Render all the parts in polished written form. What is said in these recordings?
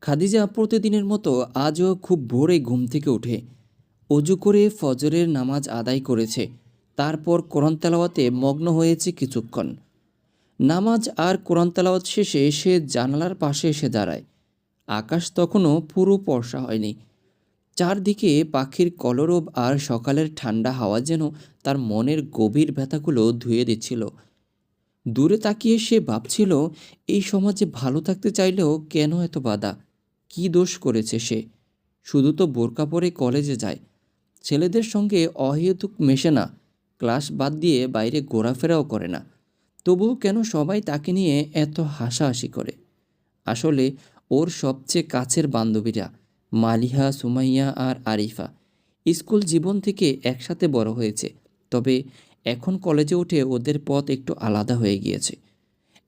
খাদিজা প্রতিদিনের মতো আজও খুব ভোরে ঘুম থেকে উঠে অজু করে ফজরের নামাজ আদায় করেছে। তারপর কোরআন তেলাওয়াতে মগ্ন হয়েছে কিছুক্ষণ। নামাজ আর কোরআন তেলাওয়াত শেষে সে জানালার পাশে এসে দাঁড়ায়। আকাশ তখনও পুরো ফর্সা হয়নি। চারদিকে পাখির কলরব আর সকালের ঠান্ডা হাওয়া যেন তার মনের গভীর ব্যথাগুলো ধুয়ে দিচ্ছিল। দূরে তাকিয়ে সে ভাবছিল, এই সমাজে ভালো থাকতে চাইলেও কেন এত বাধা? কী দোষ করেছে সে? শুধু তো বোরকা পরে কলেজে যায়, ছেলেদের সঙ্গে অহেতুক মেশে না, ক্লাস বাদ দিয়ে বাইরে ঘোরাফেরাও করে না। তবুও কেন সবাই তাকে নিয়ে এত হাসাহাসি করে? আসলে ওর সবচেয়ে কাছের বান্ধবীরা মালিহা, সুমাইয়া আর আরিফা স্কুল জীবন থেকে একসাথে বড় হয়েছে। তবে এখন কলেজে উঠে ওদের পথ একটু আলাদা হয়ে গিয়েছে।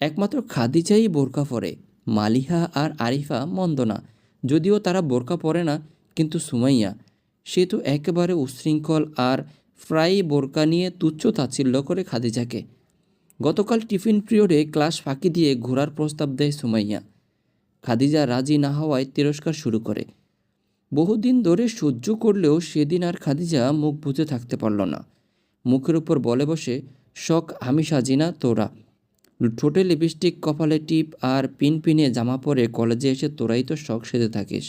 একমাত্র খাদিজাই বোরকা পরে। মালিহা আর আরিফা মন্দ না, যদিও তারা বোরকা পরে না। কিন্তু সুমাইয়া, সে তো একেবারে উচ্ছৃঙ্খল আর প্রায়ই বোরকা নিয়ে তুচ্ছ তাচ্ছিল্য করে খাদিজাকে। গতকাল টিফিন পিরিয়ডে ক্লাস ফাঁকি দিয়ে ঘোরার প্রস্তাব দেয় সুমাইয়া। খাদিজা রাজি না হওয়ায় তিরস্কার শুরু করে। বহুদিন ধরে সহ্য করলেও সেদিন আর খাদিজা মুখ বুজে থাকতে পারল না। মুখের উপর বলে বসে, শখ আমি সাজি না তোরা। ঠোঁটে লিপস্টিক, কপালে টিপ আর পিন পিনে জামা পরে কলেজে এসে তোরাই তো শখ সেজে থাকিস।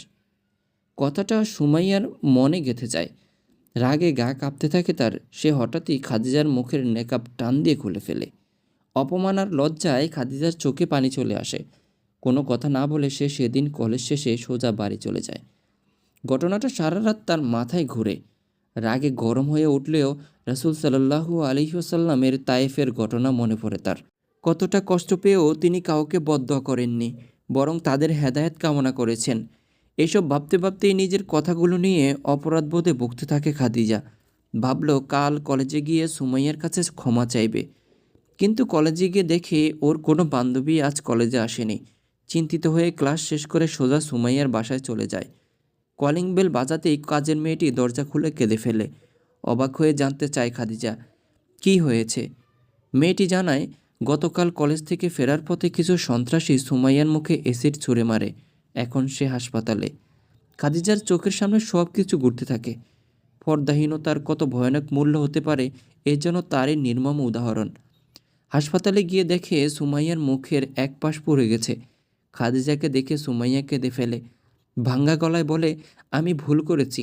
কথাটা সুমাইয়ার মনে গেঁথে যায়। রাগে গা কাঁপতে থাকে তার। সে হঠাৎই খাদিজার মুখের নেকাব টান দিয়ে খুলে ফেলে। অপমান আর লজ্জায় খাদিজার চোখে পানি চলে আসে। কোনো কথা না বলে সে সেদিন কলেজ শেষে সোজা বাড়ি চলে যায়। ঘটনাটা সারা রাত তার মাথায় ঘুরে। রাগে গরম হয়ে উঠলেও রাসূল সাল্লাল্লাহু আলাইহি ওয়াসাল্লামের তায়েফের ঘটনা মনে পড়ে তার। কতটা কষ্ট পেয়েও তিনি কাউকে বদদোয়া করেননি, বরং তাদের হেদায়েত কামনা করেছেন। এসব ভাবতে ভাবতেই নিজের কথাগুলো নিয়ে অপরাধবোধে ভুগতে থাকে খাদিজা। ভাবল কাল কলেজে গিয়ে সুমাইয়ার কাছে ক্ষমা চাইবে। কিন্তু কলেজে গিয়ে দেখে ওর কোনো বান্ধবী আজ কলেজে আসেনি। চিন্তিত হয়ে ক্লাস শেষ করে সোজা সুমাইয়ার বাসায় চলে যায়। কলিং বেল বাজাতেই কাজের মেয়েটি দরজা খুলে কেঁদে ফেলে। অবাক হয়ে জানতে চায় খাদিজা, কী হয়েছে? মেয়েটি জানায়, গতকাল কলেজ থেকে ফেরার পথে কিছু সন্ত্রাসী সুমাইয়ার মুখে অ্যাসিড ছুঁড়ে মারে। এখন সে হাসপাতালে। খাদিজার চোখের সামনে সব কিছু ঘুরতে থাকে। পর্দাহীনতার কত ভয়ানক মূল্য হতে পারে, এর জন্য তারই নির্মম উদাহরণ। হাসপাতালে গিয়ে দেখে সুমাইয়ার মুখের এক পাশ পুড়ে গেছে। খাদিজাকে দেখে সুমাইয়া কেঁদে ফেলে। ভাঙ্গা গলায় বলে, আমি ভুল করেছি